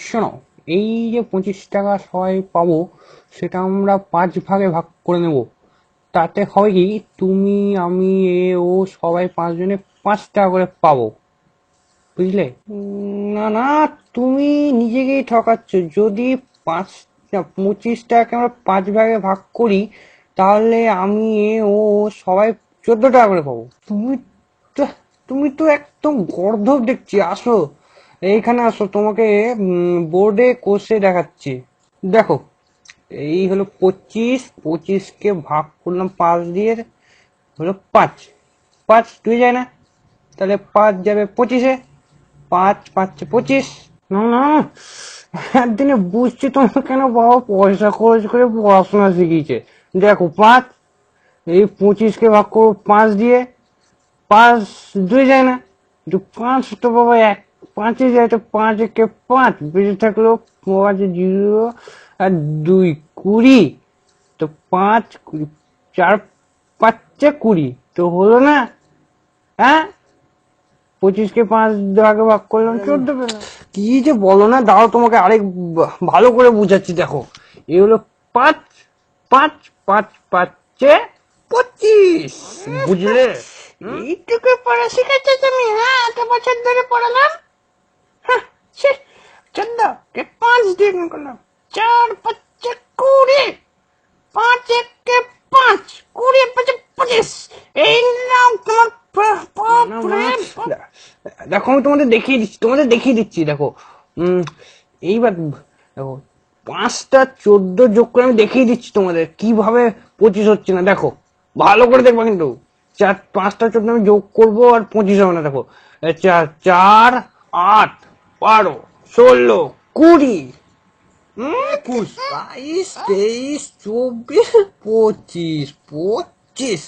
শোনো, এই যে 25 টাকা সবাই পাবো, সেটা আমরা 5 ভাগে ভাগ করে নেব। তাতে হয় কি, তুমি আমি এ ও সবাই 5 জনে 5 টাকা করে পাবো, বুঝলে? না না, তুমি নিজেকেই ঠকাচ্ছ। যদি পাঁচ 25 টাকাকে আমরা 5 ভাগে ভাগ করি, তাহলে আমি এ ও সবাই 14 টাকা করে পাবো। তো তুমি তো একদম গর্ধব দেখছি। আসো, এইখানে আসো, তোমাকে বোর্ডে কষে দেখাচ্ছি। দেখো, এই হলো 25, 25কে ভাগ করলাম 5 দিয়ে, হলো 5। 5 2 যায় না, তাহলে 5 যাবে 25-এ। 5 5 25। না না, একদিনে বুঝছি তোমার কেন বাবা পয়সা খরচ করে পড়াশোনা শিখিয়েছে। দেখো, 5, এই 25কে ভাগ করবো 5 দিয়ে। 5 2 যায় না, কিন্তু 5 তো বাবা 5-এ যায়, তো 5 একে 5 বেঁচে থাকলো 5 0 আর 2 20। তো 5 20, 4 5 20, তো হলো না? হ্যাঁ, 25কে 5 ভাগে ভাগ করলাম, 14 পেলাম। কি যে বলো না, দাও তোমাকে আরেক ভালো করে বুঝাচ্ছি। দেখো, এই হলো 5, 5 5 5-এ 25, বুঝলে? এইটুকু পড়া শিখেছো তুমি? হ্যাঁ, এত বছর ধরে পড়ালাম। হ্যাঁ, ছি, 14কে 5 দিয়ে গুণ করলাম। 4 5 20, 5 1 5, 20 5 25। এই নাও তোমার না না, দেখো আমি তোমাদের দেখিয়ে দিচ্ছি। দেখো, এইবার দেখো, 5টা 14 যোগ করে আমি দেখিয়ে দিচ্ছি তোমাদের কিভাবে 25 হচ্ছে না। দেখো, ভালো করে দেখবা কিন্তু। 5টা 14 আমি যোগ করবো আর 25 হবে না। দেখো, 4 4 8 12 16 20, 21 22 23 24 25।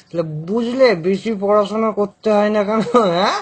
তাহলে বুঝলে, বেশি পড়াশোনা করতে হয় না কেন? হ্যাঁ,